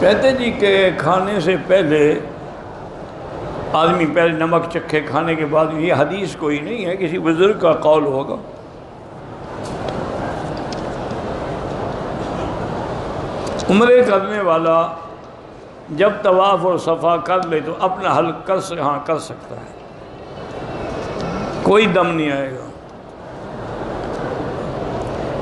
کہتے جی کہ کھانے سے پہلے آدمی پہلے نمک چکھے، کھانے کے بعد، یہ حدیث کوئی نہیں ہے، کسی بزرگ کا قول ہوگا۔ عمرے کرنے والا جب طواف اور صفا کر لے تو اپنا حل کر سکتا ہے، کوئی دم نہیں آئے گا۔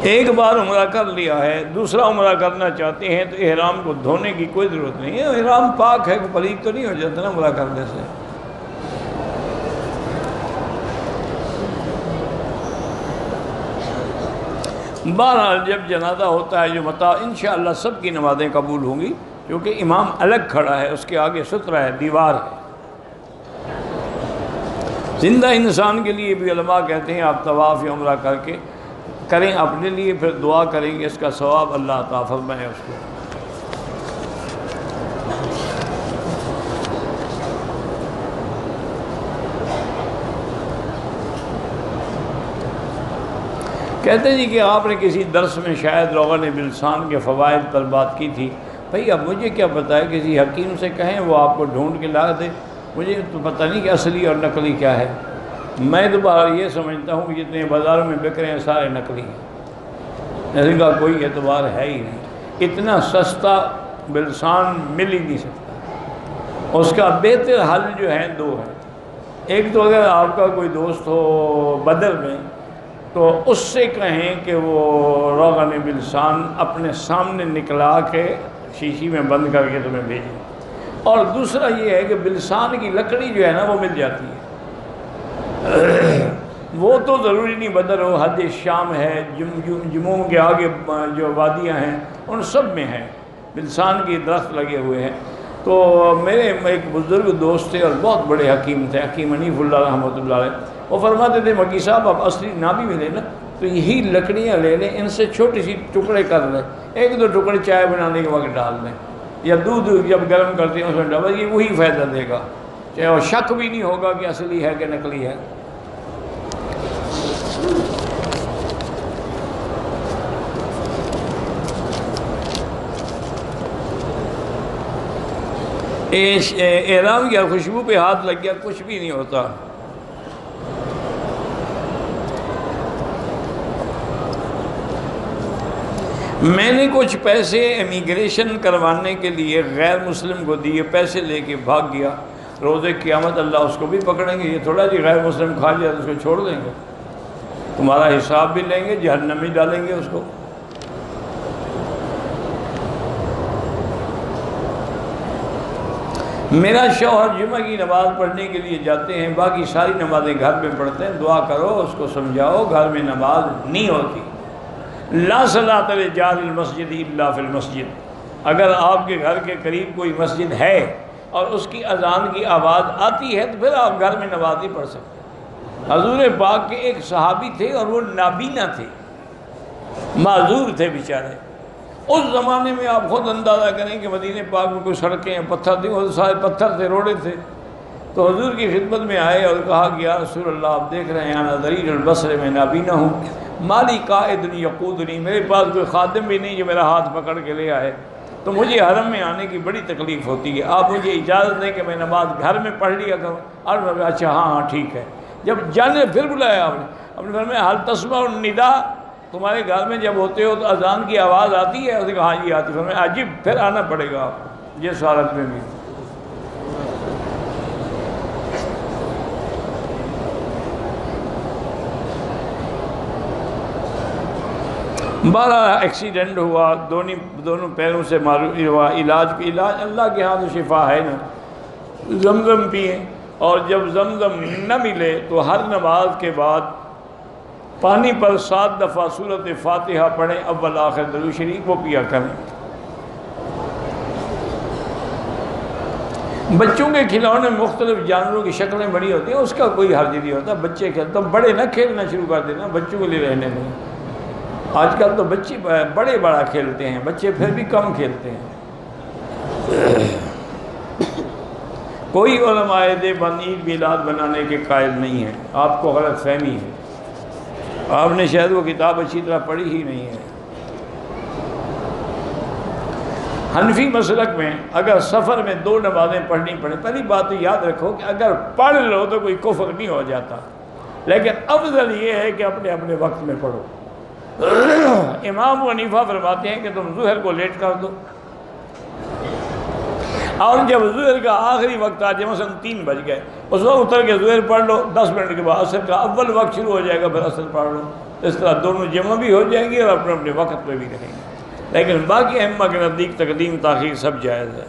ایک بار عمرہ کر لیا ہے، دوسرا عمرہ کرنا چاہتے ہیں تو احرام کو دھونے کی کوئی ضرورت نہیں ہے، احرام پاک ہے، پلید تو نہیں ہو جاتا نا عمرہ کرنے سے۔ بہرحال جب جنازہ ہوتا ہے جو انشاءاللہ سب کی نمازیں قبول ہوں گی، کیونکہ امام الگ کھڑا ہے، اس کے آگے سترہ ہے، دیوار ہے۔ زندہ انسان کے لیے بھی علماء کہتے ہیں آپ طواف یا عمرہ کر کے کریں، اپنے لیے پھر دعا کریں گے، اس کا ثواب اللہ عطا فرمائے اس کو۔ کہتے جی کہ آپ نے کسی درس میں شاید روغن بلسان کے فوائد پر بات کی تھی۔ بھئی اب مجھے کیا پتہ ہے، کسی حکیم سے کہیں وہ آپ کو ڈھونڈ کے لا دے، مجھے تو پتہ نہیں کہ اصلی اور نقلی کیا ہے۔ میں تو باہر یہ سمجھتا ہوں کہ جتنے بازاروں میں بک رہے ہیں سارے نقلی ہیں، اس کا کوئی اعتبار ہے ہی نہیں۔ اتنا سستا بلسان مل ہی نہیں سکتا۔ اس کا بہتر حل جو ہے دو ہے۔ ایک تو اگر آپ کا کوئی دوست ہو بدر میں تو اس سے کہیں کہ وہ روغن بلسان اپنے سامنے نکلا کے شیشی میں بند کر کے تمہیں بھیجیں۔ اور دوسرا یہ ہے کہ بلسان کی لکڑی جو ہے نا وہ مل جاتی ہے، وہ تو ضروری نہیں بدر ہو، حد شام ہے، جموں کے آگے جو وادیاں ہیں ان سب میں ہیں بلسان کی درخت لگے ہوئے ہیں۔ تو میرے ایک بزرگ دوست تھے اور بہت بڑے حکیم تھے، حکیم حنیف اللہ رحمۃ اللہ علیہ، وہ فرماتے تھے مکی صاحب آپ اصلی نہ بھی ملے نا تو یہی لکڑیاں لے لیں، ان سے چھوٹی سی ٹکڑے کر لیں، ایک دو ٹکڑے چائے بنانے کے وقت ڈال دیں، یا دودھ جب گرم کرتے ہیں اس میں ڈال، یہ وہی فائدہ دے گا، چاہے اور شک بھی نہیں ہوگا کہ اصلی ہے کہ نقلی ہے۔ احرام کیا خوشبو پہ ہاتھ لگ گیا کچھ بھی نہیں ہوتا۔ میں نے کچھ پیسے امیگریشن کروانے کے لیے غیر مسلم کو دیے، پیسے لے کے بھاگ گیا، روز قیامت اللہ اس کو بھی پکڑیں گے۔ یہ تھوڑا جی غیر مسلم کھا لیا تو اس کو چھوڑ دیں گے، تمہارا حساب بھی لیں گے، جہنم میں ڈالیں گے اس کو۔ میرا شوہر جمعہ کی نماز پڑھنے کے لیے جاتے ہیں، باقی ساری نمازیں گھر میں پڑھتے ہیں، دعا کرو اس کو سمجھاؤ گھر میں نماز نہیں ہوتی۔ لا صلاۃ لجار المسجد الا فی المسجد، اگر آپ کے گھر کے قریب کوئی مسجد ہے اور اس کی اذان کی آواز آتی ہے تو پھر آپ گھر میں نماز نہیں پڑھ سکتے۔ حضور پاک کے ایک صحابی تھے اور وہ نابینا تھے، معذور تھے بیچارے۔ اس زمانے میں آپ خود اندازہ کریں کہ مدینہ پاک میں کوئی سڑکیں ہیں، پتھر تھے، وہ سارے پتھر تھے، روڑے تھے۔ تو حضور کی خدمت میں آئے اور کہا کہ یا رسول اللہ آپ دیکھ رہے ہیں انا ضریر البصر، میں نابینا ہوں، مالی قائد یقودنی، میرے پاس کوئی خادم بھی نہیں جو میرا ہاتھ پکڑ کے لے آئے، تو مجھے حرم میں آنے کی بڑی تکلیف ہوتی ہے، آپ مجھے اجازت دیں کہ میں نماز گھر میں پڑھ لیا کروں۔ اور اچھا ہاں ٹھیک ہے۔ جب جانے پھر بلایا آپ نے فرمایا حل تسمع النداء، تمہارے گھر میں جب ہوتے ہو تو اذان کی آواز آتی ہے؟ اس نے کہا ہاں جی آتی ہے۔ فرمایا عجیب، پھر آنا پڑے گا آپ جس حالت میں بھی۔ بارہ ایکسیڈنٹ ہوا، دونوں پیروں سے معروف ہوا، علاج اللہ کے ہاں تو شفا ہے نا، زمزم پئیں، اور جب زمزم نہ ملے تو ہر نماز کے بعد پانی پر 7 دفعہ سورۃ فاتحہ پڑھیں، اول آخر درود شریف وہ پیا کریں۔ بچوں کے کھلونے مختلف جانوروں کی شکلیں بڑی ہوتی ہیں، اس کا کوئی حرج نہیں ہوتا، بچے کھیلتے، بڑے نہ کھیلنا شروع کر دینا، بچوں کے لیے رہنے دیں۔ آج کل تو بچے بڑے بڑا کھیلتے ہیں، بچے پھر بھی کم کھیلتے ہیں۔ کوئی علماء دیوبند عید میلاد بنانے کے قائل نہیں ہے، آپ کو غلط فہمی ہے، آپ نے شاید وہ کتاب اچھی طرح پڑھی ہی نہیں ہے۔ حنفی مسلک میں اگر سفر میں 2 نمازیں پڑھنی پڑیں، پہلی بات تو یاد رکھو کہ اگر پڑھ لو تو کوئی کفر نہیں ہو جاتا، لیکن افضل یہ ہے کہ اپنے اپنے وقت میں پڑھو۔ امام ابو حنیفہ فرماتے ہیں کہ تم ظہر کو لیٹ کر دو، اور جب ظہر کا آخری وقت آ جائے، مثلا 3 بج گئے، اس وقت اتر کے ظہر پڑھ لو، 10 منٹ کے بعد عصر کا اول وقت شروع ہو جائے گا، پھر عصر پڑھ لو، اس طرح دونوں جمع بھی ہو جائیں گے اور اپنے اپنے وقت پہ بھی رہیں گے۔ لیکن باقی ائمہ کے نزدیک تقدیم تاخیر سب جائز ہے۔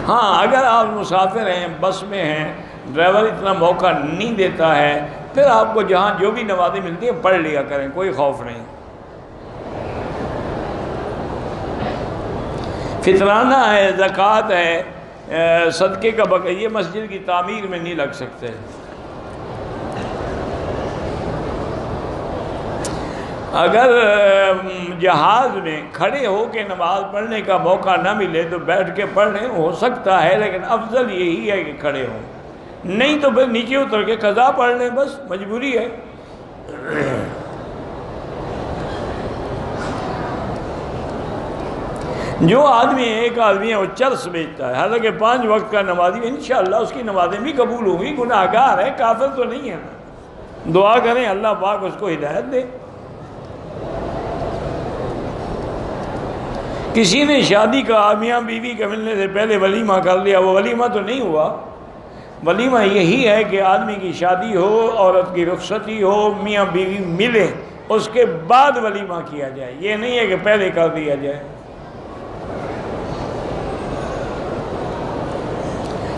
ہاں اگر آپ مسافر ہیں، بس میں ہیں، ڈرائیور اتنا موقع نہیں دیتا ہے، پھر آپ کو جہاں جو بھی نمازیں ملتی ہیں پڑھ لیا کریں، کوئی خوف نہیں۔ فطرانہ ہے، زکوٰۃ ہے، صدقے کا بقیہ، یہ مسجد کی تعمیر میں نہیں لگ سکتے۔ اگر جہاز میں کھڑے ہو کے نماز پڑھنے کا موقع نہ ملے تو بیٹھ کے پڑھ لیں، ہو سکتا ہے، لیکن افضل یہی ہے کہ کھڑے ہوں، نہیں تو پھر نیچے اتر کے قضا پڑھ لیں، بس مجبوری ہے۔ جو آدمی ایک آدمی ہے وہ چرس بیچتا ہے، حالانکہ 5 وقت کا نمازی، انشاءاللہ اس کی نمازیں بھی قبول ہوں گی، گناہ گار ہے، کافر تو نہیں ہے۔ دعا کریں اللہ پاک اس کو ہدایت دے۔ کسی نے شادی کا میاں بیوی کے ملنے سے پہلے ولیمہ کر لیا، وہ ولیمہ تو نہیں ہوا۔ ولیمہ یہی ہے کہ آدمی کی شادی ہو، عورت کی رخصتی ہو، میاں بیوی ملے، اس کے بعد ولیمہ کیا جائے، یہ نہیں ہے کہ پہلے کر دیا جائے۔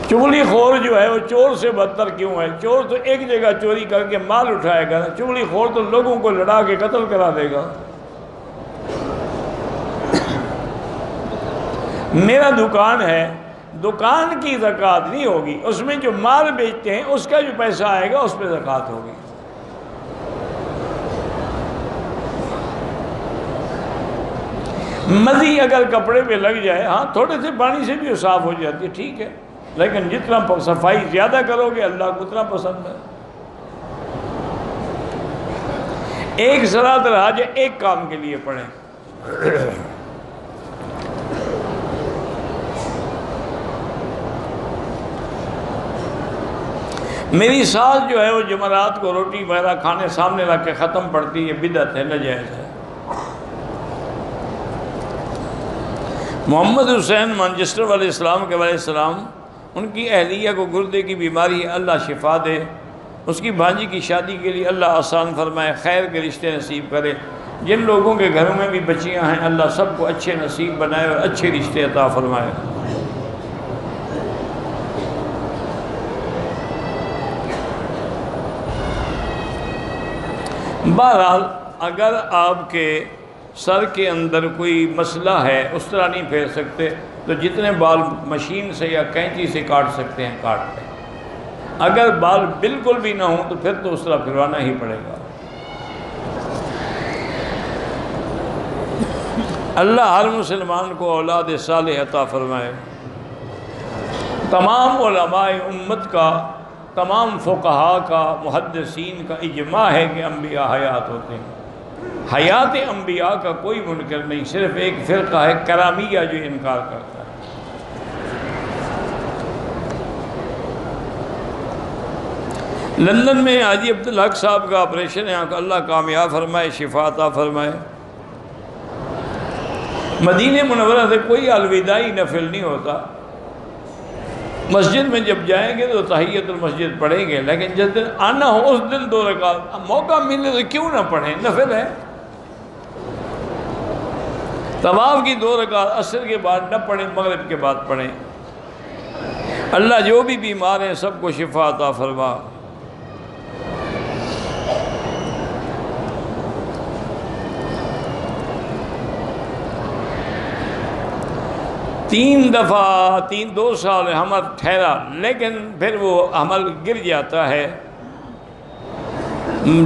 چغلی خور جو ہے وہ چور سے بدتر کیوں ہے؟ چور تو ایک جگہ چوری کر کے مال اٹھائے گا، چغلی خور تو لوگوں کو لڑا کے قتل کرا دے گا۔ میرا دکان ہے، دکان کی زکوٰۃ نہیں ہوگی، اس میں جو مال بیچتے ہیں اس کا جو پیسہ آئے گا اس پہ زکوٰۃ ہوگی۔ مزی اگر کپڑے پہ لگ جائے، ہاں تھوڑے سے پانی سے بھی صاف ہو جاتی ہے، ٹھیک ہے، لیکن جتنا صفائی زیادہ کرو گے اللہ کو اتنا پسند ہے۔ ایک صلاۃ الحاج ایک کام کے لیے پڑھیں۔ میری ساس جو ہے وہ جمعرات کو روٹی وغیرہ کھانے سامنے رکھ کے ختم پڑتی ہے، بدعت ہے، ناجائز ہے۔ محمد حسین مانچسٹر علیہ السلام کے علیہ السلام، ان کی اہلیہ کو گردے کی بیماری ہے، اللہ شفا دے، اس کی بھانجی کی شادی کے لیے اللہ آسان فرمائے، خیر کے رشتے نصیب کرے۔ جن لوگوں کے گھروں میں بھی بچیاں ہیں اللہ سب کو اچھے نصیب بنائے اور اچھے رشتے عطا فرمائے۔ بہرحال اگر آپ کے سر کے اندر کوئی مسئلہ ہے، اس طرح نہیں پھیر سکتے تو جتنے بال مشین سے یا کینچی سے کاٹ سکتے ہیں کاٹ لیں۔ اگر بال بالکل بھی نہ ہوں تو پھر تو اس طرح پھروانا ہی پڑے گا۔ اللہ ہر مسلمان کو اولاد صالح عطا فرمائے۔ تمام علماء امت کا، تمام فقہاء کا، محدثین کا اجماع ہے کہ انبیاء حیات ہوتے ہیں۔ حیات انبیاء کا کوئی منکر نہیں، صرف ایک فرقہ ہے کرامیہ جو انکار کرتا ہے۔ لندن میں حاجی عبدالحق صاحب کا آپریشن ہے، اللہ کامیاب فرمائے، شفا عطا فرمائے۔ مدینہ منورہ سے کوئی الوداعی نفل نہیں ہوتا، مسجد میں جب جائیں گے تو تحیۃ المسجد پڑھیں گے، لیکن جس دن آنا ہو اس دن 2 رکعت موقع ملے تو کیوں نہ پڑھیں، نفل ہے۔ طواف کی 2 رکعت عصر کے بعد نہ پڑھیں، مغرب کے بعد پڑھیں۔ اللہ جو بھی بیمار ہیں سب کو شفا عطا فرما۔ تین دفعہ 2 سال حمل ٹھہرا، لیکن پھر وہ حمل گر جاتا ہے۔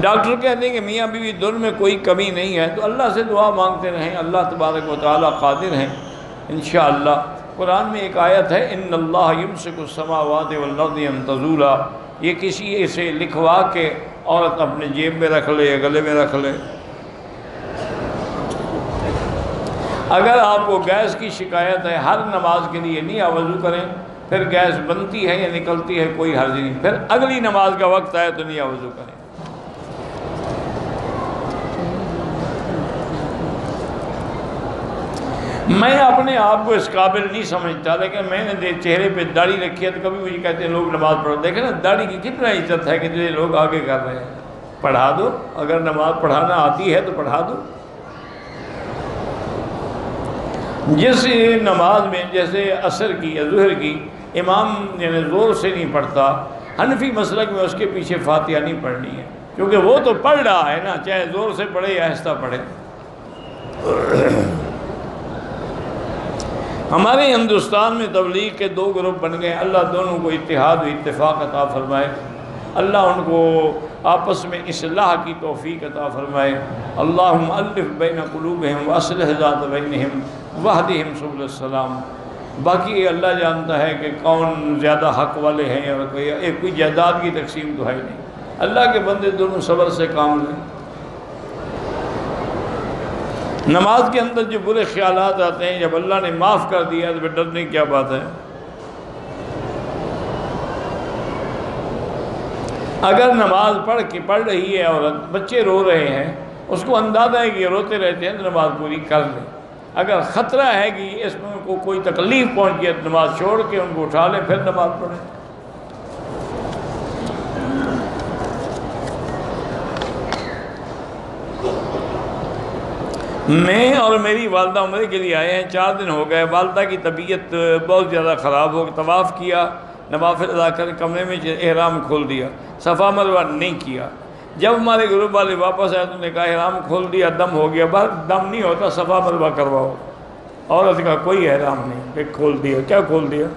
ڈاکٹر کہتے ہیں کہ میاں بیوی دونوں میں کوئی کمی نہیں ہے، تو اللہ سے دعا مانگتے رہیں، اللہ تبارک و تعالیٰ قادر ہیں انشاءاللہ۔ قرآن میں ایک آیت ہے ان اللہ یمسک السماوات والارض ان تزولا، یہ کسی سے لکھوا کے عورت اپنے جیب میں رکھ لے یا گلے میں رکھ لے۔ اگر آپ کو گیس کی شکایت ہے، ہر نماز کے لیے نہیں وضو کریں، پھر گیس بنتی ہے یا نکلتی ہے کوئی حرج نہیں، پھر اگلی نماز کا وقت آئے تو نہیں وضو کریں۔ میں اپنے آپ کو اس قابل نہیں سمجھتا، لیکن میں نے چہرے پہ داڑھی رکھی ہے تو کبھی مجھے کہتے ہیں لوگ نماز پڑھو۔ دیکھیں نا داڑھی کی کتنا عزت ہے کہ جو لوگ آگے کر رہے ہیں، پڑھا دو، اگر نماز پڑھانا آتی ہے تو پڑھا دو۔ جس نماز میں جیسے عصر کی یا ظہر کی امام یعنی زور سے نہیں پڑھتا، حنفی مسلک میں اس کے پیچھے فاتحہ نہیں پڑھنی ہے، کیونکہ وہ تو پڑھ رہا ہے نا، چاہے زور سے پڑھے یا آہستہ پڑھے۔ ہمارے ہندوستان میں تبلیغ کے دو گروپ بن گئے، اللہ دونوں کو اتحاد و اتفاق عطا فرمائے، اللہ ان کو آپس میں اصلاح کی توفیق عطا فرمائے۔ اللہم الف بین قلوبہم واصلح ذات بینہم واہدہم سبل السلام۔ باقی اللہ جانتا ہے کہ کون زیادہ حق والے ہیں، اور کوئی جائیداد کی تقسیم تو ہے نہیں۔ اللہ کے بندے دونوں صبر سے کام لیں۔ نماز کے اندر جو برے خیالات آتے ہیں، جب اللہ نے معاف کر دیا تو پھر ڈرنے کی کیا بات ہے؟ اگر نماز پڑھ رہی ہے عورت، بچے رو رہے ہیں، اس کو اندازہ ہے کہ یہ روتے رہتے ہیں تو نماز پوری کر لیں۔ اگر خطرہ ہے کہ اس میں کو کوئی تکلیف پہنچ گئی تو نماز چھوڑ کے ان کو اٹھا لیں، پھر نماز پڑھیں۔ میں اور میری والدہ عمرے کے لیے آئے ہیں، 4 دن ہو گئے۔ والدہ کی طبیعت بہت زیادہ خراب ہو گئی، طواف کیا، نوافل ادا کر کمرے میں احرام کھول دیا، صفا مروہ نہیں کیا۔ جب ہمارے گروپ والے واپس آئے تو نے کہا احرام کھول دیا، دم ہو گیا۔ بس دم نہیں ہوتا، صفا مروہ کرواؤ۔ عورت کا کوئی احرام نہیں کہ کھول دیا۔ کیا کھول دیا؟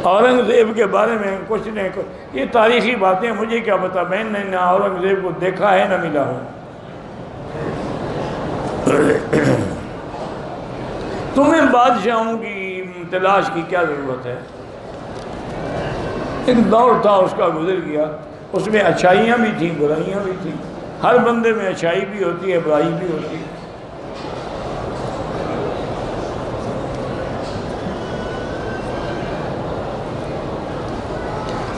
اورنگزیب کے بارے میں کچھ نہیں، یہ تاریخی باتیں مجھے کیا پتا، میں نے نہ اورنگزیب کو دیکھا ہے نہ ملا ہوں۔ تمہیں بادشاہوں کی تلاش کی کیا ضرورت ہے؟ ایک دور تھا اس کا گزر گیا، اس میں اچھائیاں بھی تھیں برائیاں بھی تھیں۔ ہر بندے میں اچھائی بھی ہوتی ہے، برائی بھی ہوتی ہے۔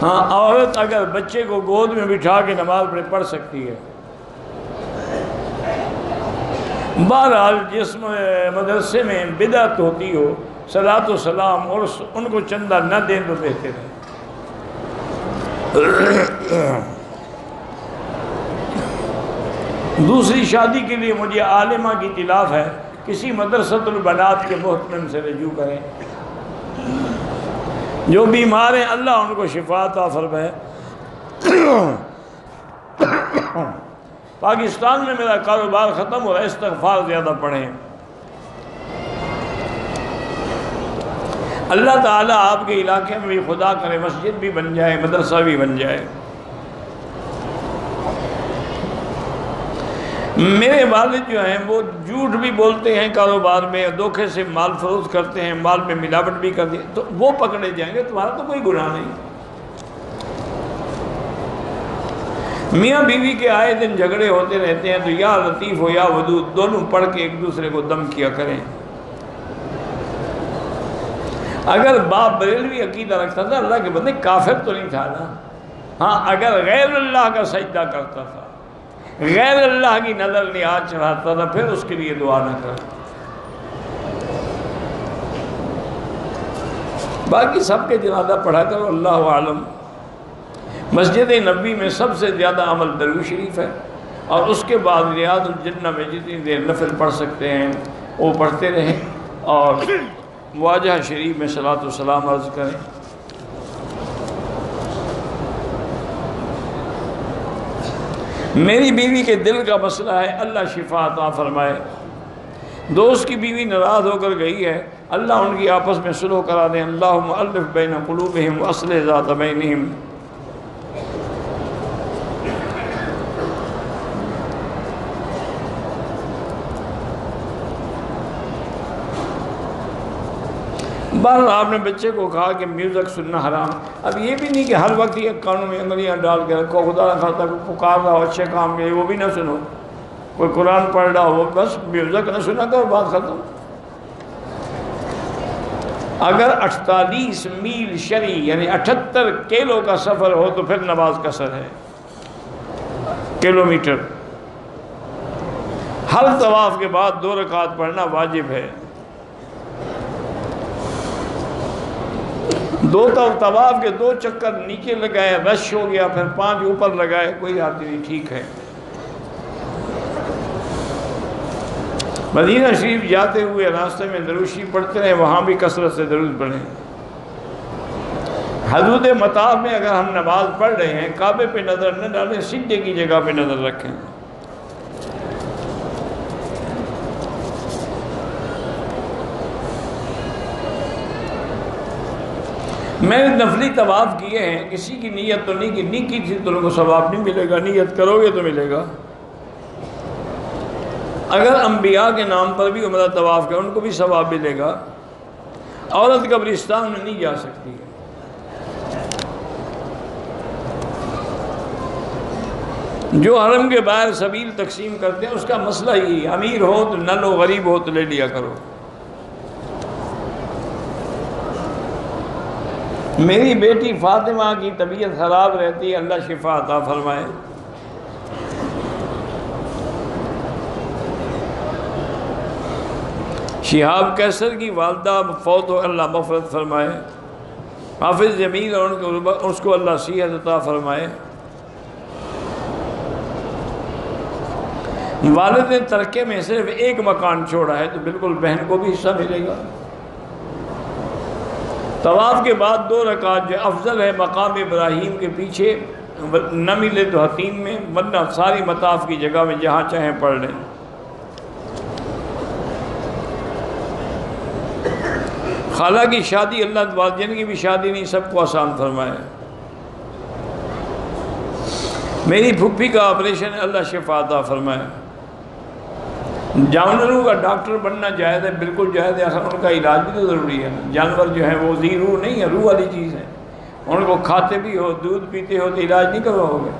ہاں، عورت اگر بچے کو گود میں بٹھا کے نماز پڑھ سکتی ہے۔ بہرحال جس مدرسے میں بدعت ہوتی ہو، صلاۃ و سلام اور ان کو چندہ نہ دیں تو بہتر ہے۔ دوسری شادی کے لیے مجھے عالمہ کی اطلاع ہے، کسی مدرسۃ البنات کے محتمم سے رجوع کریں۔ جو بیمار ہیں اللہ ان کو شفا عطا فرمائے۔ پاکستان میں میرا کاروبار ختم ہو رہا ہے، استغفار زیادہ پڑھیں۔ اللہ تعالیٰ آپ کے علاقے میں بھی خدا کرے مسجد بھی بن جائے، مدرسہ بھی بن جائے۔ میرے والد جو ہیں وہ جھوٹ بھی بولتے ہیں کاروبار میں، دھوکے سے مال فروخت کرتے ہیں، مال میں ملاوٹ بھی کرتے ہیں، تو وہ پکڑے جائیں گے، تمہارا تو کوئی گناہ نہیں۔ میاں بیوی کے آئے دن جھگڑے ہوتے رہتے ہیں، تو یا لطیف ہو یا ودود دونوں پڑھ کے ایک دوسرے کو دم کیا کریں۔ اگر باپ بریلوی عقیدہ رکھتا تھا، اللہ کے بندے کافر تو نہیں تھا نا۔ ہاں، اگر غیر اللہ کا سجدہ کرتا تھا، غیر اللہ کی نظر نیاز چڑھاتا تھا، پھر اس کے لیے دعا نہ کر۔ باقی سب کے جنازہ پڑھا کرو، اللہ عالم۔ مسجد نبوی میں سب سے زیادہ عمل درود شریف ہے، اور اس کے بعد ریاض الجنہ میں جتنی دیر نفل پڑھ سکتے ہیں وہ پڑھتے رہیں، اور واجہ شریف میں صلاۃ و سلام عرض کریں۔ میری بیوی کے دل کا مسئلہ ہے، اللہ شفا عطا فرمائے۔ دوست کی بیوی ناراض ہو کر گئی ہے، اللہ ان کی آپس میں صلح کرا دیں۔ اللہم الف بین قلوبہم واصلح ذات بینہم۔ بہرحال آپ نے بچے کو کہا کہ میوزک سننا حرام۔ اب یہ بھی نہیں کہ ہر وقت یہ کانوں میں انگلیاں ڈال کے رکھو، خدا نہ خواستہ کو پکار رہا ہو اچھے کام کے، وہ بھی نہ سنو۔ کوئی قرآن پڑھ رہا ہو بس میوزک نہ سنا کر بات ختم۔ اگر 48 میل شرعی یعنی 78 کیلو کا سفر ہو تو پھر نماز قصر ہے، کلومیٹر۔ ہر طواف کے بعد 2 رکعت پڑھنا واجب ہے۔ 2 طواف کے 2 چکر نیچے لگائے، رش ہو گیا، پھر 5 اوپر لگائے، کوئی حرج نہیں، ٹھیک ہے۔ مدینہ شریف جاتے ہوئے راستے میں درود شریف پڑھتے ہیں، وہاں بھی کثرت سے درود پڑھیں۔ حدود مطاف میں اگر ہم نماز پڑھ رہے ہیں کعبے پہ نظر نہ ڈالیں، سجدے کی جگہ پہ نظر رکھیں۔ میں نے نفلی طواف کیے ہیں، کسی کی نیت تو نہیں کی، نہیں کی تھی تو ان کو ثواب نہیں ملے گا، نیت کرو گے تو ملے گا۔ اگر انبیاء کے نام پر بھی عمرہ طواف کریں ان کو بھی ثواب ملے گا۔ عورت قبرستان میں نہیں جا سکتی ہے۔ جو حرم کے باہر سبیل تقسیم کرتے ہیں اس کا مسئلہ ہی، امیر ہو تو نہ لو، غریب ہو تو لے لیا کرو۔ میری بیٹی فاطمہ کی طبیعت خراب رہتی ہے، اللہ شفا عطا فرمائے۔ شہاب کیسر کی والدہ فوت ہو، اللہ مغفرت فرمائے۔ حافظ جمیل اور اس کو اللہ صحت عطا فرمائے۔ والد نے ترکے میں صرف 1 مکان چھوڑا ہے تو بالکل بہن کو بھی حصہ ملے گا۔ طواف کے بعد 2 رکعت جو افضل ہے مقام ابراہیم کے پیچھے، نہ ملے تو حتیم میں، ورنہ ساری مطاف کی جگہ میں جہاں چاہیں پڑھ لیں۔ خالہ کی شادی، اللہ والدین کی بھی شادی نہیں، سب کو آسان فرمائے۔ میری پھپھی کا آپریشن ہے، اللہ شفا عطا فرمائے۔ جانوروں کا ڈاکٹر بننا جائز ہے، بالکل جائز ہے، اصل ان کا علاج بھی تو ضروری ہے۔ جانور جو ہیں وہ ذی روح نہیں ہے، روح والی چیز ہے، ان کو کھاتے بھی ہو، دودھ پیتے ہو تو علاج نہیں کرواؤ گے۔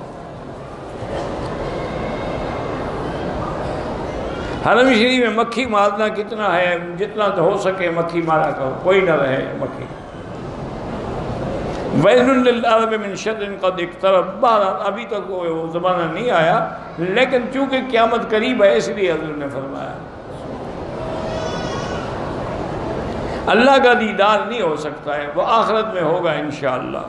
حرم شریف میں مکھی مارنا کتنا ہے، جتنا تو ہو سکے مکھی مارا کرو، کوئی نہ رہے مکھی۔ وَيْلٌ لِلْعَرَبِ مِنْ شَرٍّ قَدْ اقْتَرَبَ، بہرحال ابھی تک وہ زمانہ نہیں آیا، لیکن چونکہ قیامت قریب ہے اس لیے حضور نے فرمایا۔ اللہ کا دیدار نہیں ہو سکتا ہے، وہ آخرت میں ہوگا انشاءاللہ۔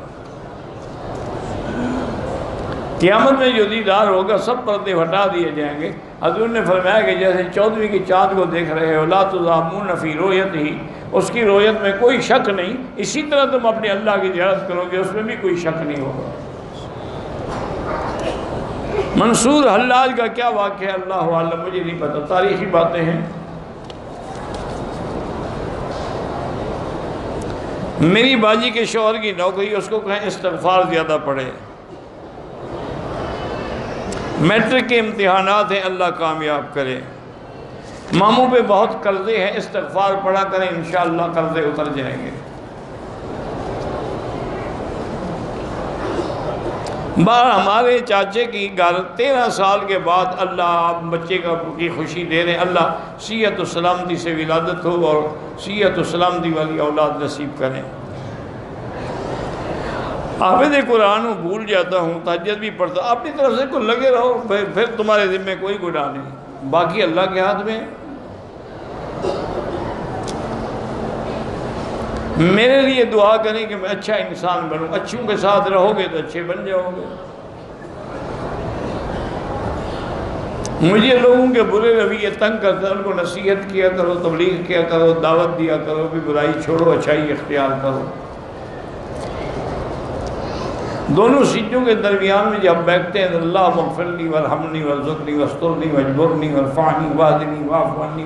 قیامت میں جو دیدار ہوگا سب پردے ہٹا دیے جائیں گے۔ حضور نے فرمایا کہ جیسے 14ویں کی چاند کو دیکھ رہے ہو، لا تضامون فی رؤیتہ، اس کی رؤیت میں کوئی شک نہیں، اسی طرح تم اپنے اللہ کی زیارت کرو گے، اس میں بھی کوئی شک نہیں ہوگا۔ منصور حلاج کا کیا واقعہ ہے اللہ عالم، مجھے نہیں پتہ، تاریخی باتیں ہیں۔ میری باجی کے شوہر کی نوکری، اس کو کہیں استغفار زیادہ پڑھے۔ میٹرک کے امتحانات ہیں، اللہ کامیاب کرے۔ ماموں پہ بہت قرضے ہیں، استغفار پڑھا کریں، انشاءاللہ قرضے اتر جائیں گے۔ ہمارے چاچے کی 13 سال کے بعد اللہ بچے کی خوشی دے رہے ہیں، اللہ صحت و سلامتی سے ولادت ہو اور صحت و سلامتی والی اولاد نصیب کریں۔ حافظ قرآن ہوں، بھول جاتا ہوں، تہجد بھی پڑھتا، اپنی طرف سے کوئی لگے رہو، پھر تمہارے ذمہ کوئی گناہ نہیں، باقی اللہ کے ہاتھ میں۔ میرے لیے دعا کریں کہ میں اچھا انسان بنوں، اچھوں کے ساتھ رہو گے تو اچھے بن جاؤ گے۔ مجھے لوگوں کے برے رویے تنگ کرتا ہے، ان کو نصیحت کیا کرو، تبلیغ کیا کرو، دعوت دیا کرو کہ برائی چھوڑو، اچھائی اختیار کرو۔ دونوں سجدوں کے درمیان میں جب بیٹھتے ہیں اللہ مغفرنی ورحمنی ورزقنی واسترنی واجبرنی وارفعنی واہدنی واعف عنی،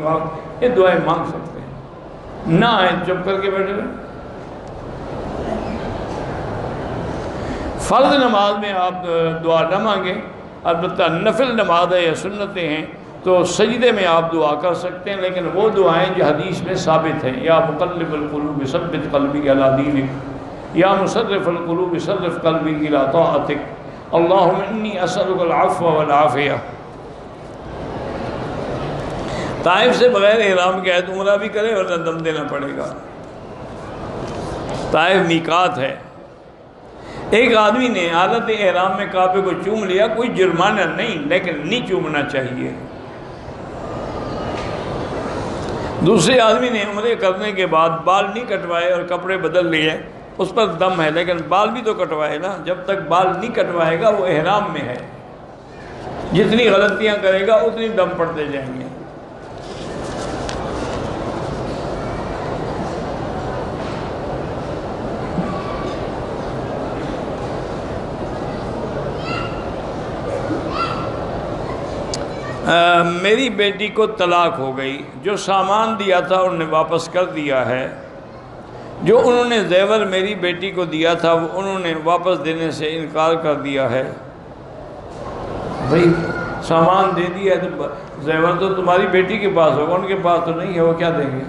یہ دعائیں مانگ سکتے ہیں، نہ آئے چپ کر کے بیٹھے رہیں۔ فرض نماز میں آپ دعا نہ مانگیں، البتہ نفل نماز ہے یا سنتیں ہیں تو سجدے میں آپ دعا کر سکتے ہیں، لیکن وہ دعائیں جو حدیث میں ثابت ہیں، یا مقلب القلوب ثبت قلبی علی دینک، یا مصرف القلوب صرف قلبی الی طاعتک، اللہم انی اسألک العفو والعافیہ۔ طائف سے بغیر احرام کے ہے تو عمرہ بھی کرے ورنہ دم دینا پڑے گا۔ طائف میقات ہے۔ ایک آدمی نے حالت احرام میں کعبے کو چوم لیا، کوئی جرمانہ نہیں، لیکن نہیں چومنا چاہیے۔ دوسرے آدمی نے عمرے کرنے کے بعد بال نہیں کٹوائے اور کپڑے بدل لیے، اس پر دم ہے، لیکن بال بھی تو کٹوائے نا۔ جب تک بال نہیں کٹوائے گا وہ احرام میں ہے، جتنی غلطیاں کرے گا اتنی دم پڑتے جائیں گے۔ میری بیٹی کو طلاق ہو گئی، جو سامان دیا تھا انہوں نے واپس کر دیا ہے، جو انہوں نے زیور میری بیٹی کو دیا تھا وہ انہوں نے واپس دینے سے انکار کر دیا ہے۔ بھئی سامان دے دیا ہے تو زیور تو تمہاری بیٹی کے پاس ہوگا، ان کے پاس تو نہیں ہے، وہ کیا دیں گے؟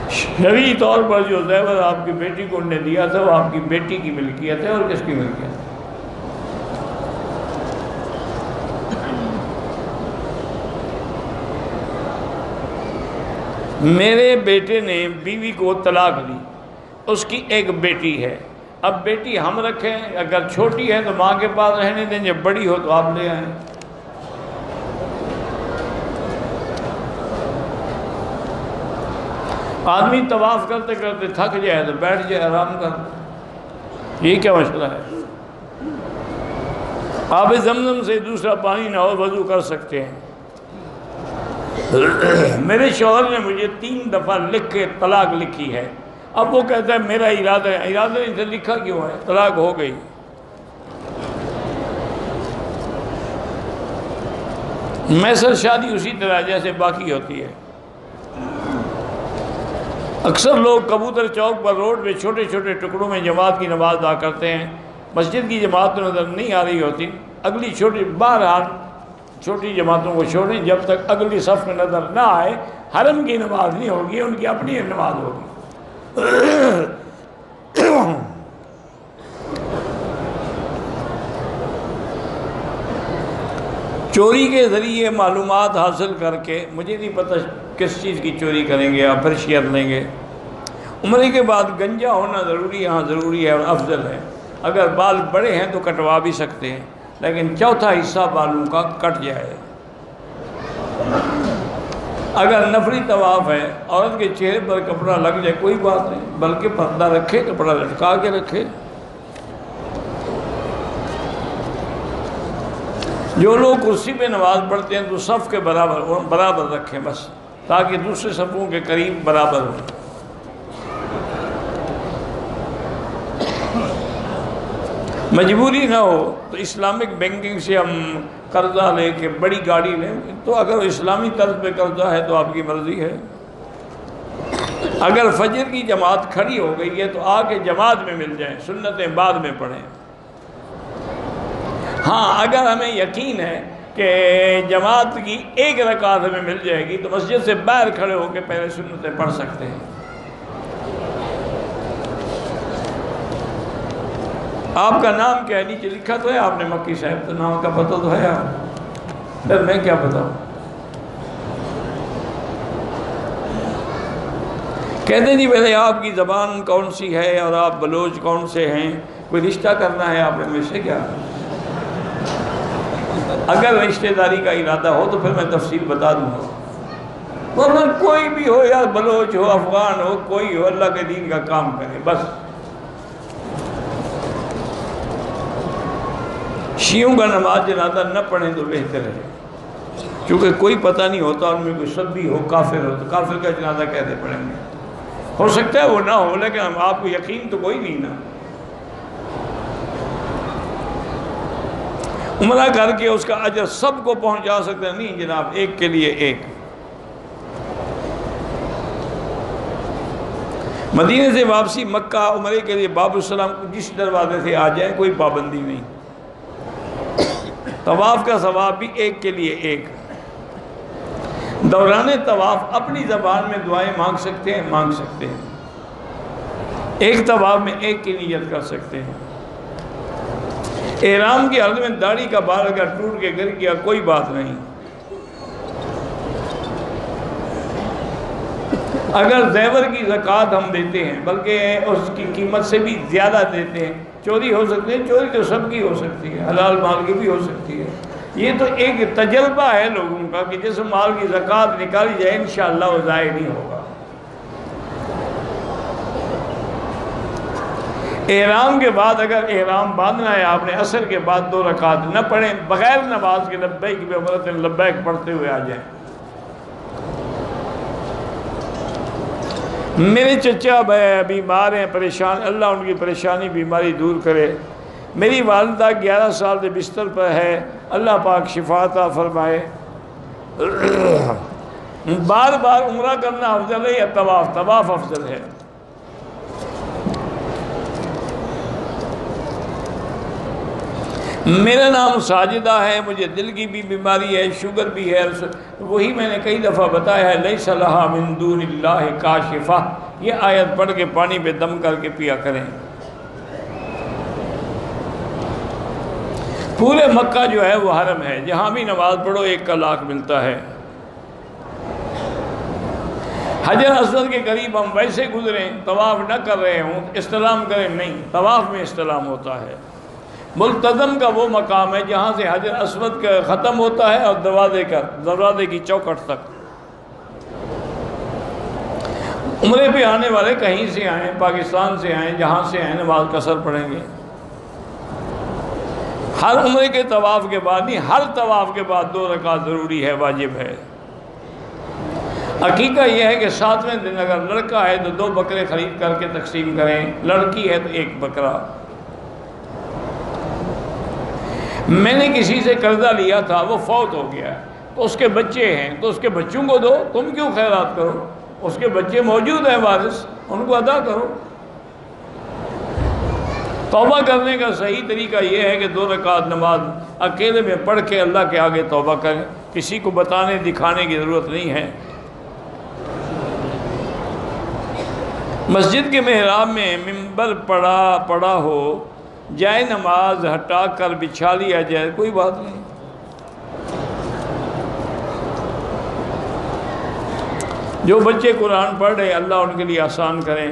شرعی طور پر جو زیور آپ کی بیٹی کو انہوں نے دیا تھا وہ آپ کی بیٹی کی ملکیت ہے، اور کس کی ملکیت ہے؟ میرے بیٹے نے بیوی کو طلاق دی، اس کی ایک بیٹی ہے، اب بیٹی ہم رکھیں، اگر چھوٹی ہے تو ماں کے پاس رہنے دیں، جب بڑی ہو تو آپ لے آئیں۔ آدمی طواف کرتے کرتے تھک جائے تو بیٹھ جائے، آرام کر، یہ کیا مسئلہ ہے؟ آب زمزم سے دوسرا پانی نہ ہو وضو کر سکتے ہیں۔ میرے شوہر نے مجھے 3 دفعہ لکھ کے طلاق لکھی ہے، اب وہ کہتا ہے میرا ارادہ ہے، ارادہ نہیں سے لکھا کیوں ہے؟ طلاق ہو گئی۔ میسر شادی اسی طرح جیسے باقی ہوتی ہے۔ اکثر لوگ کبوتر چوک پر روڈ میں چھوٹے چھوٹے ٹکڑوں میں جماعت کی نماز ادا کرتے ہیں، مسجد کی جماعت تو نظر نہیں آ رہی ہوتی، اگلی چھوٹی بہرحال چھوٹی جماعتوں کو چھوڑیں، جب تک اگلی صف میں نظر نہ آئے حرم کی نماز نہیں ہوگی، ان کی اپنی نماز ہوگی۔ چوری کے ذریعے معلومات حاصل کر کے، مجھے نہیں پتہ کس چیز کی چوری کریں گے، آپ پھر شیئر لیں گے۔ عمرے کے بعد گنجا ہونا ضروری، ہاں ضروری ہے اور افضل ہے، اگر بال بڑے ہیں تو کٹوا بھی سکتے ہیں، لیکن چوتھا حصہ بالوں کا کٹ جائے۔ اگر نفلی طواف ہے، عورت کے چہرے پر کپڑا لگ جائے کوئی بات نہیں، بلکہ پردہ رکھے، کپڑا لٹکا کے رکھے۔ جو لوگ کرسی پہ نماز پڑھتے ہیں تو صف کے برابر رکھیں بس، تاکہ دوسرے صفوں کے قریب برابر ہو۔ مجبوری نہ ہو تو اسلامک بینکنگ سے ہم قرضہ لے کے بڑی گاڑی لیں، تو اگر اسلامی طرز پہ قرضہ ہے تو آپ کی مرضی ہے۔ اگر فجر کی جماعت کھڑی ہو گئی ہے تو آ کے جماعت میں مل جائیں، سنتیں بعد میں پڑھیں۔ ہاں اگر ہمیں یقین ہے کہ جماعت کی 1 رکعت ہمیں مل جائے گی تو مسجد سے باہر کھڑے ہو کے پہلے سنتیں پڑھ سکتے ہیں۔ آپ کا نام کیا ہے؟ نیچے لکھا تو ہے آپ نے مکی صاحب، تو نام کا پتہ تو ہے آپ، پھر میں کیا بتاؤں؟ کہتے جی پہلے آپ کی زبان کون سی ہے اور آپ بلوچ کون سے ہیں، کوئی رشتہ کرنا ہے آپ نے مجھ سے کیا؟ اگر رشتہ داری کا ارادہ ہو تو پھر میں تفصیل بتا دوں گا، ورنہ کوئی بھی ہو، یا بلوچ ہو، افغان ہو، کوئی ہو، اللہ کے دین کا کام کرے بس۔ شیعوں کا نماز جنازہ نہ پڑھیں تو بہتر ہے، کیونکہ کوئی پتہ نہیں ہوتا، ان میں کوئی سبی ہو، کافر ہو، تو کافر کا جنازہ کیسے پڑھیں گے؟ ہو سکتا ہے وہ نہ ہو، لیکن ہم آپ کو یقین تو کوئی نہیں نا۔ عمرہ کر کے اس کا اجر سب کو پہنچا سکتے ہیں؟ نہیں جناب، ایک کے لیے ایک۔ مدینے سے واپسی مکہ عمرے کے لیے باب السلام جس دروازے سے آ جائیں، کوئی پابندی نہیں۔ طواف کا ثواب بھی ایک کے لیے ایک۔ دوران طواف اپنی زبان میں دعائیں مانگ سکتے ہیں، مانگ سکتے ہیں، ایک طواف میں ایک کی نیت کر سکتے ہیں۔ احرام کی حالت میں داڑھی کا بال اگر ٹوٹ کے گر گیا کوئی بات نہیں، اگر زیور کی زکوٰۃ ہم دیتے ہیں بلکہ اس کی قیمت سے بھی زیادہ دیتے ہیں، چوری ہو سکتی ہے، چوری تو سب کی ہو سکتی ہے، حلال مال کی بھی ہو سکتی ہے، یہ تو ایک تجربہ ہے لوگوں کا کہ جس مال کی زکوٰۃ نکالی جائے انشاءاللہ وہ ضائع نہیں ہوگا۔ احرام کے بعد اگر احرام باندھنا ہے آپ نے عصر کے بعد 2 رکعت نہ پڑھیں، بغیر نماز کے لبیک بعمرۃ لبیک پڑھتے ہوئے آ جائیں۔ میرے چچا بیمار ہیں، پریشان، اللہ ان کی پریشانی بیماری دور کرے۔ میری والدہ 11 سال سے بستر پر ہے، اللہ پاک شفا عطا فرمائے۔ بار بار عمرہ کرنا افضل ہے یا طواف؟ طواف افضل ہے۔ میرا نام ساجدہ ہے، مجھے دل کی بھی بیماری ہے، شوگر بھی ہے، وہی میں نے کئی دفعہ بتایا ہے، لیس لہا من دون اللہ کاشفہ، یہ آیت پڑھ کے پانی پہ دم کر کے پیا کریں۔ پورے مکہ جو ہے وہ حرم ہے، جہاں بھی نماز پڑھو 1 کا لاکھ ملتا ہے۔ حجر اسود کے قریب ہم ویسے گزریں، طواف نہ کر رہے ہوں، استلام کریں، نہیں، طواف میں استلام ہوتا ہے۔ ملتزم کا وہ مقام ہے جہاں سے حجر اسود کا ختم ہوتا ہے اور دروازے کی چوکھٹ تک۔ عمرے پہ آنے والے کہیں سے آئیں، پاکستان سے آئیں، جہاں سے آئیں، نماز قصر پڑھیں گے۔ ہر عمرے کے طواف کے بعد نہیں، ہر طواف کے بعد 2 رکعت ضروری ہے، واجب ہے۔ عقیقہ یہ ہے کہ 7ویں دن اگر لڑکا ہے تو 2 بکرے خرید کر کے تقسیم کریں، لڑکی ہے تو 1 بکرا۔ میں نے کسی سے قرضہ لیا تھا، وہ فوت ہو گیا ہے، تو اس کے بچے ہیں، تو اس کے بچوں کو دو، تم کیوں خیرات کرو؟ اس کے بچے موجود ہیں وارث، ان کو ادا کرو۔ توبہ کرنے کا صحیح طریقہ یہ ہے کہ 2 رکعت نماز اکیلے میں پڑھ کے اللہ کے آگے توبہ کریں، کسی کو بتانے دکھانے کی ضرورت نہیں ہے۔ مسجد کے محراب میں منبر پڑا ہو، جائے نماز ہٹا کر بچھا لیا جائے، کوئی بات نہیں۔ جو بچے قرآن پڑھ رہے اللہ ان کے لیے آسان کریں۔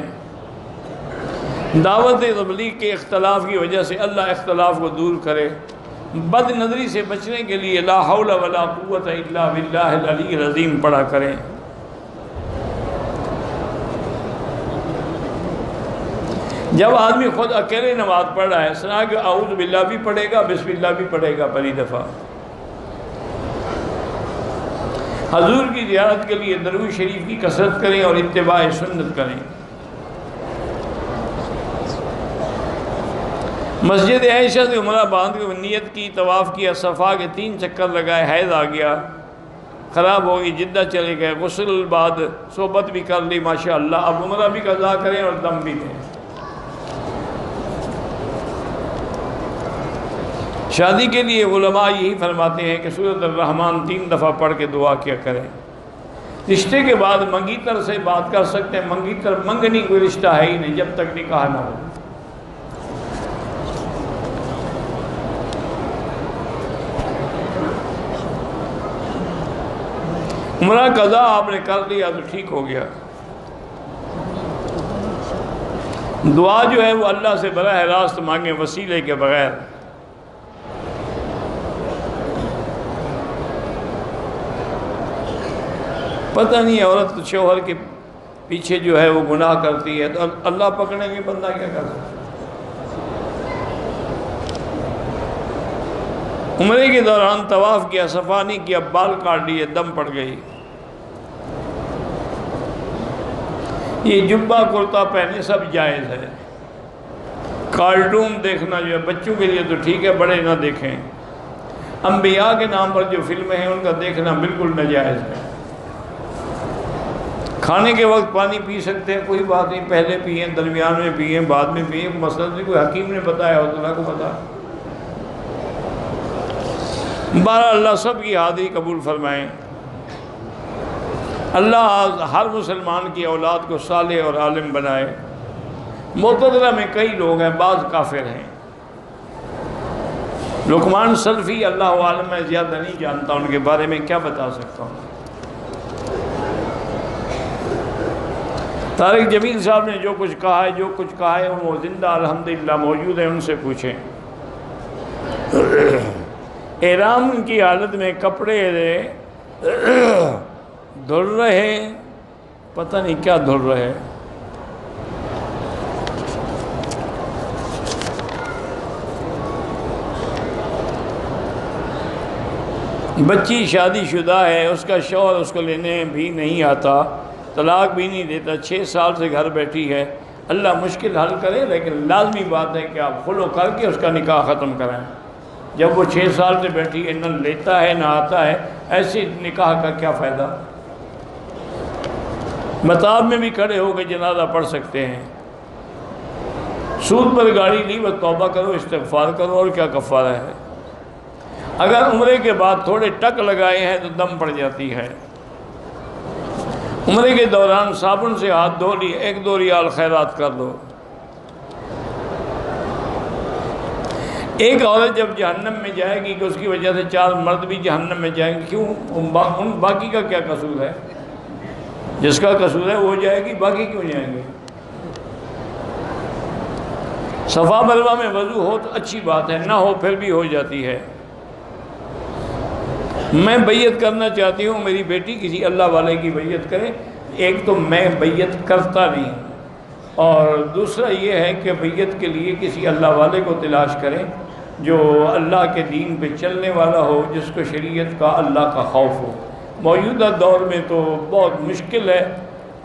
دعوت تبلیغ کے اختلاف کی وجہ سے اللہ اختلاف کو دور کرے۔ بد نظری سے بچنے کے لیے لا حول ولا قوت الا باللہ العلی العظیم پڑھا کریں۔ جب آدمی خود اکیلے نماز پڑھ رہا ہے، سنا کہ اعوذ باللہ بھی پڑھے گا، بسم اللہ بھی پڑھے گا پہلی دفعہ۔ حضور کی زیارت کے لیے درود شریف کی کثرت کریں اور اتباع سنت کریں۔ مسجد عائشہ سے عمرہ باندھ کے نیت کی، طواف کیا، صفا کے 3 چکر لگائے، حیض آ گیا، خراب ہو گئی، جدہ چلے گئے، غسل بعد صحبت بھی کر لی ماشاءاللہ، اب عمرہ بھی قضا کریں اور دم بھی دیں۔ شادی کے لیے علماء یہی فرماتے ہیں کہ سورۃ الرحمن 3 دفعہ پڑھ کے دعا کیا کریں۔ رشتے کے بعد منگیتر سے بات کر سکتے ہیں، منگیتر منگنی کوئی رشتہ ہے ہی نہیں جب تک نکاح نہ ہو۔ عمرہ قضا آپ نے کر لیا تو ٹھیک ہو گیا۔ دعا جو ہے وہ اللہ سے براہ راست مانگیں، وسیلے کے بغیر۔ پتہ نہیں عورت شوہر کے پیچھے جو ہے وہ گناہ کرتی ہے تو اللہ پکڑیں گے، بندہ کیا کر سکتا ہے۔ عمرے کے دوران طواف کیا، صفا نہیں کیا، بال کاٹ لیے، دم پڑ گئی۔ یہ جبہ کرتا پہنے سب جائز ہے۔ کارٹون دیکھنا جو ہے بچوں کے لیے تو ٹھیک ہے، بڑے نہ دیکھیں۔ انبیاء کے نام پر جو فلمیں ہیں ان کا دیکھنا بالکل ناجائز ہے۔ کھانے کے وقت پانی پی سکتے ہیں، کوئی بات نہیں، پہلے پئیں، درمیان میں پئیں، بعد میں پئیں، مسئلہ نہیں، کوئی حکیم نے بتایا ہو تو اللہ کو بتا۔ بہرحال اللہ سب کی حاضری قبول فرمائیں۔ اللہ ہر مسلمان کی اولاد کو صالح اور عالم بنائے۔ معتزلہ میں کئی لوگ ہیں، بعض کافر ہیں۔ لقمان سلفی اللہ عالم میں زیادہ نہیں جانتا، ان کے بارے میں کیا بتا سکتا ہوں۔ طارق جمیل صاحب نے جو کچھ کہا ہے وہ زندہ الحمدللہ موجود ہے، ان سے پوچھیں۔ احرام کی حالت میں کپڑے دھل رہے، پتہ نہیں کیا دھل رہے، بچی شادی شدہ ہے، اس کا شوہر اس کو لینے بھی نہیں آتا، طلاق بھی نہیں دیتا، 6 سال سے گھر بیٹھی ہے، اللہ مشکل حل کرے، لیکن لازمی بات ہے کہ آپ خلو کر کے اس کا نکاح ختم کریں۔ جب وہ 6 سال سے بیٹھی ہے، نہ لیتا ہے نہ آتا ہے، ایسے نکاح کا کیا فائدہ؟ مطاب میں بھی کھڑے ہو کے جنازہ پڑھ سکتے ہیں۔ سود پر گاڑی لی، بس توبہ کرو، استغفار کرو، اور کیا کفارہ ہے۔ اگر عمرے کے بعد تھوڑے ٹک لگائے ہیں تو دم پڑ جاتی ہے۔ عمرے کے دوران صابن سے ہاتھ دھو لیے، 1-2 ریال خیرات کر دو۔ ایک عورت جب جہنم میں جائے گی کہ اس کی وجہ سے 4 مرد بھی جہنم میں جائیں گے، کیوں؟ ان باقی کا کیا قصور ہے؟ جس کا قصور ہے وہ جائے گی، باقی کیوں جائیں گے؟ صفا مروہ میں وضو ہو تو اچھی بات ہے، نہ ہو پھر بھی ہو جاتی ہے۔ میں بیعت کرنا چاہتی ہوں، میری بیٹی کسی اللہ والے کی بیعت کرے۔ ایک تو میں بیعت کرتا نہیں، اور دوسرا یہ ہے کہ بیعت کے لیے کسی اللہ والے کو تلاش کریں جو اللہ کے دین پہ چلنے والا ہو، جس کو شریعت کا اللہ کا خوف ہو۔ موجودہ دور میں تو بہت مشکل ہے،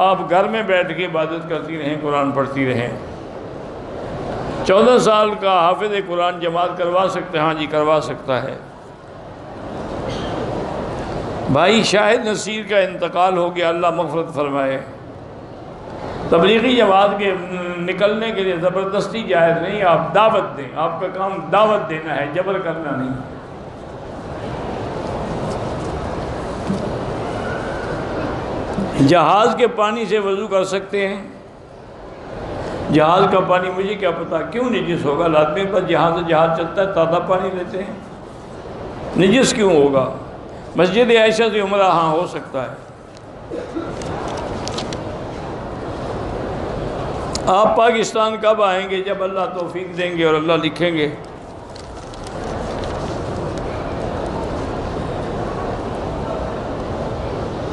آپ گھر میں بیٹھ کے عبادت کرتی رہیں، قرآن پڑھتی رہیں۔ 14 سال کا حافظ قرآن جماعت کروا سکتے ہیں؟ ہاں جی کروا سکتا ہے۔ بھائی شاہد نصیر کا انتقال ہو گیا، اللہ مغفرت فرمائے۔ تبلیغی جماعت کے نکلنے کے لیے زبردستی جائز نہیں، آپ دعوت دیں، آپ کا کام دعوت دینا ہے، جبر کرنا نہیں۔ جہاز کے پانی سے وضو کر سکتے ہیں؟ جہاز کا پانی مجھے کیا پتا کیوں نجس ہوگا، لازمی پر جہاز چلتا ہے، تازہ پانی لیتے ہیں، نجس کیوں ہوگا؟ مسجد عائشہ سے عمرہ ہاں ہو سکتا ہے۔ آپ پاکستان کب آئیں گے؟ جب اللہ توفیق دیں گے اور اللہ لکھیں گے۔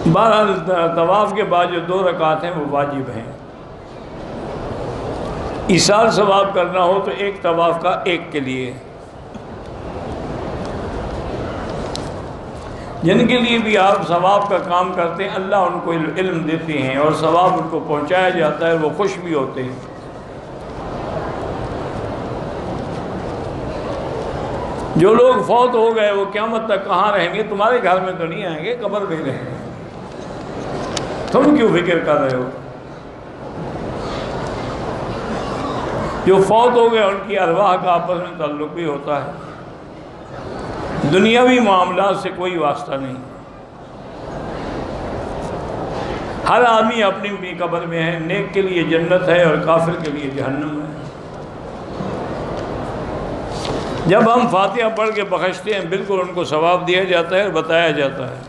بہرحال طواف کے بعد جو 2 رکعت ہیں وہ واجب ہیں۔ ایصال ثواب کرنا ہو تو ایک طواف کا ایک کے لیے۔ جن کے لیے بھی آپ ثواب کا کام کرتے ہیں، اللہ ان کو علم دیتے ہیں اور ثواب ان کو پہنچایا جاتا ہے، وہ خوش بھی ہوتے ہیں۔ جو لوگ فوت ہو گئے وہ قیامت تک کہاں رہیں گے؟ تمہارے گھر میں تو نہیں آئیں گے، قبر میں رہیں گے۔ تم کیوں فکر کر رہے ہو؟ جو فوت ہو گئے ان کی ارواح کا آپس میں تعلق بھی ہوتا ہے، دنیاوی معاملات سے کوئی واسطہ نہیں۔ ہر آدمی اپنی اپنی قبر میں ہے، نیک کے لیے جنت ہے اور کافر کے لیے جہنم ہے۔ جب ہم فاتحہ پڑھ کے بخشتے ہیں، بالکل ان کو ثواب دیا جاتا ہے اور بتایا جاتا ہے۔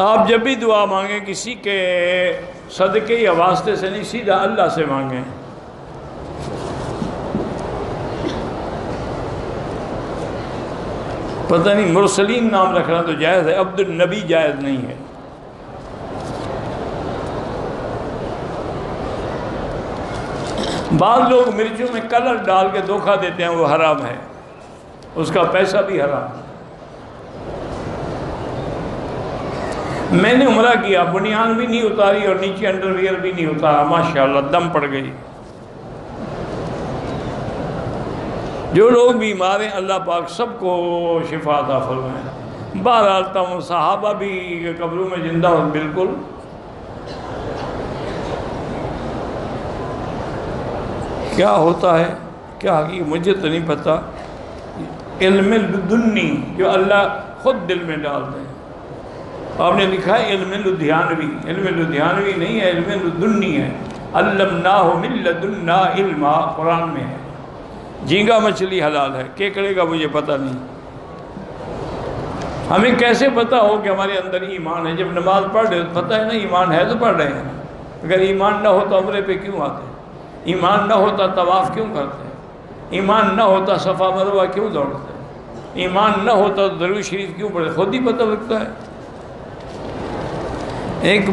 آپ جب بھی دعا مانگیں کسی کے صدقے یا واسطے سے نہیں، سیدھا اللہ سے مانگیں۔ پتہ نہیں مرسلین نام رکھنا تو جائز ہے، عبد النبی جائز نہیں ہے۔ بعض لوگ مرچوں میں کلر ڈال کے دھوکہ دیتے ہیں، وہ حرام ہے، اس کا پیسہ بھی حرام ہے۔ میں نے عمرہ کیا، بنیان بھی نہیں اتاری اور نیچے انڈر ویئر بھی نہیں اتارا، ماشاءاللہ دم پڑ گئی۔ جو لوگ بیمار ہیں اللہ پاک سب کو شفا عطا فرمائے۔ بہرحال تم صحابہ بھی قبروں میں زندہ ہو، بالکل۔ کیا ہوتا ہے کیا حقیقت مجھے تو نہیں پتہ، علم لدنی جو اللہ خود دل میں ڈال دیں۔ آپ نے لکھا ہے علم لدھیانوی، علم لدھیانوی نہیں ہے، علم لدنی ہے، علمناہ من لدنا علما، قرآن میں ہے۔ جھینگا مچھلی حلال ہے، کیکڑے کا مجھے پتہ نہیں۔ ہمیں کیسے پتہ ہو کہ ہمارے اندر ایمان ہے؟ جب نماز پڑھ رہے پتہ ہے نا ایمان ہے تو پڑھ رہے ہیں۔ اگر ایمان نہ ہوتا عمرے پہ کیوں آتے؟ ایمان نہ ہوتا طواف کیوں کرتے؟ ایمان نہ ہوتا صفا مروہ کیوں دوڑتے؟ ایمان نہ ہوتا درود شریف کیوں پڑھتے؟ خود ہی پتہ لگتا ہے۔ ایک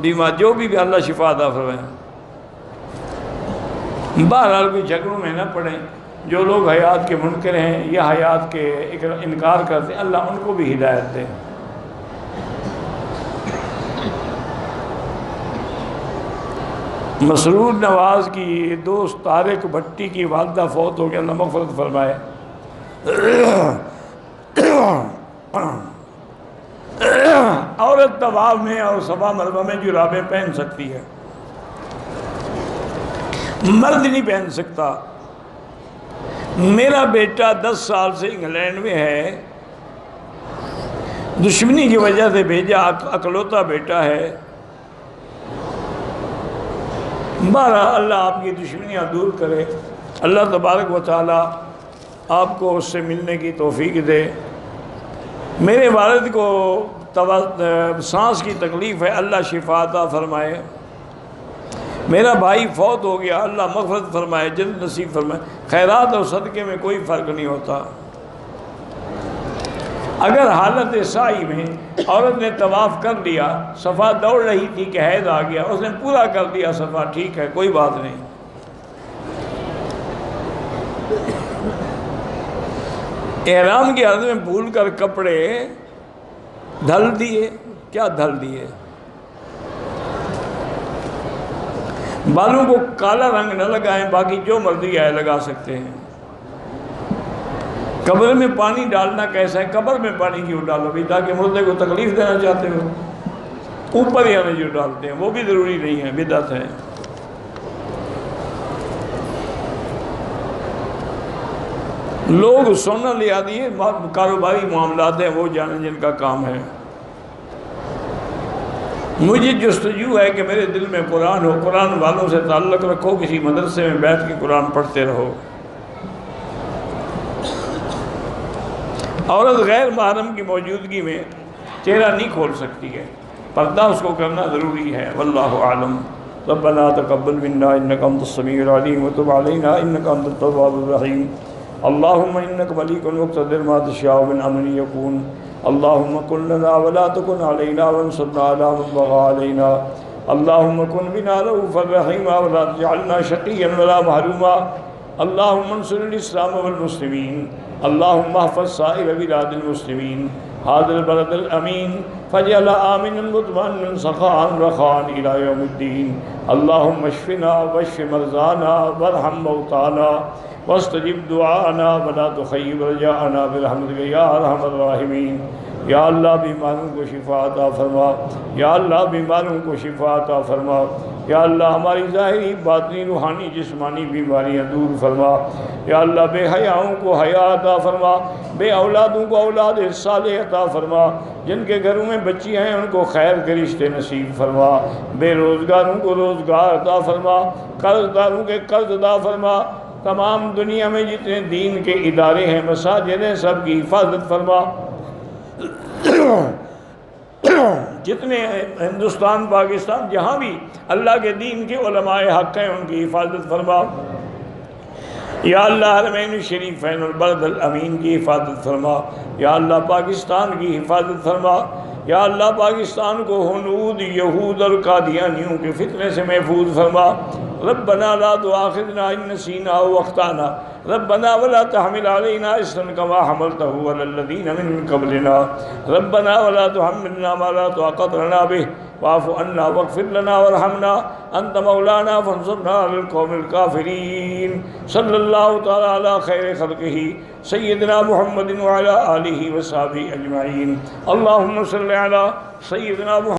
بیمار جو بھی اللہ شفا عطا فرمائے، بہرحال کوئی جھگڑوں میں نہ پڑیں۔ جو لوگ حیات کے منکر ہیں یا حیات کے انکار کرتے ہیں، اللہ ان کو بھی ہدایت دے۔ مسرور نواز کی دوست طارق بھٹی کی والدہ فوت ہو گئی، اللہ مغفرت فرمائے۔ عورت طواف میں اور صفا مروہ میں جرابیں پہن سکتی ہے، مرد نہیں پہن سکتا۔ میرا بیٹا 10 سال سے انگلینڈ میں ہے، دشمنی کی وجہ سے بھیجا، اکلوتا بیٹا ہے۔ بہرحال اللہ آپ کی دشمنیاں دور کرے، اللہ تبارک و تعالی آپ کو اس سے ملنے کی توفیق دے۔ میرے والد کو سانس کی تکلیف ہے، اللہ شفا عطا فرمائے۔ میرا بھائی فوت ہو گیا، اللہ مغفرت فرمائے، جنت نصیب فرمائے۔ خیرات اور صدقے میں کوئی فرق نہیں ہوتا۔ اگر حالت سعی میں عورت نے طواف کر لیا، صفا دوڑ رہی تھی کہ حیض آ گیا، اس نے پورا کر دیا صفا، ٹھیک ہے، کوئی بات نہیں۔ احرام کی حالت میں بھول کر کپڑے دھل دیے، کیا دھل دیے؟ بالوں کو کالا رنگ نہ لگائیں، باقی جو مرضی ہے لگا سکتے ہیں۔ قبر میں پانی ڈالنا کیسا ہے؟ قبر میں پانی کیوں ڈالو بھی؟ تاکہ مردے کو تکلیف دینا چاہتے ہو؟ اوپر یعنی جو ڈالتے ہیں وہ بھی ضروری نہیں ہے، بدعت ہے۔ لوگ سونا لے آتی ہے، کاروباری معاملات ہیں وہ جانے جن کا کام ہے۔ مجھے جستجو ہے کہ میرے دل میں قرآن ہو، قرآن والوں سے تعلق رکھو، کسی مدرسے میں بیٹھ کے قرآن پڑھتے رہو۔ عورت غیر محرم کی موجودگی میں چہرہ نہیں کھول سکتی ہے، پردہ اس کو کرنا ضروری ہے، واللہ اعلم۔ ربنا تقبل منا انک انت السمیع العلیم وتب علینا انک انت التواب الرحیم۔ اللہم انک ملیک مقتدر ما تشاء من امر یکون۔ اللہم کن لنا ولا تکن علینا وانصرنا علی من بغی علینا۔ اللہم کن بنا رؤوفا رحیما ولا تجعلنا شقیا ولا محروما۔ اللہم انصر الاسلام والمسلمین۔ اللہم احفظ سائر بلاد المسلمین، هذا البلد الامین فاجعل آمنا مطمئنا سخاء رخاء الى یوم الدین۔ اللہم اشفنا واشف مرضانا وارحم موتانا واستجب دعانا ولا تخیب رجاءنا برحمتک یا ارحم الراحمین۔ یا اللہ بیماروں کو شفا عطا فرما، یا اللہ بیماروں کو شفا عطا فرما، یا اللہ ہماری ظاہری باطنی روحانی جسمانی بیماریاں دور فرما، یا اللہ بے حیاؤں کو حیا عطا فرما، بے اولادوں کو اولاد صالح عطا فرما، جن کے گھروں میں بچیاں ہیں ان کو خیر کے رشتے نصیب فرما، بے روزگاروں کو روزگار عطا فرما، قرض داروں کے قرض عطا فرما، تمام دنیا میں جتنے دین کے ادارے ہیں مساجد ہیں سب کی حفاظت فرما، جتنے ہندوستان پاکستان جہاں بھی اللہ کے دین کے علماء حق ہیں ان کی حفاظت فرما، یا اللہ حرمین الشریفین البلد الامین کی حفاظت فرما، یا اللہ پاکستان کی حفاظت فرما، یا اللہ پاکستان کو ہنود یہود اور قادیانیوں کے فتنے سے محفوظ فرما۔ ربنا لا تؤاخذنا ان نسینا او اخطانا ربنا ولا تحمل علينا اصرا كما حملته على الذين من قبلنا ربنا ولا تحملنا ما لا طاقة لنا به واعف عنا واغفر لنا وارحمنا انت مولانا فانصرنا على القوم الكافرين۔ صلی اللہ تعالی علی خیر خلقہ سیدنا محمد وعلى آلہ وصحبہ اجمعین۔ اللہم صلی علی سیدنا محمد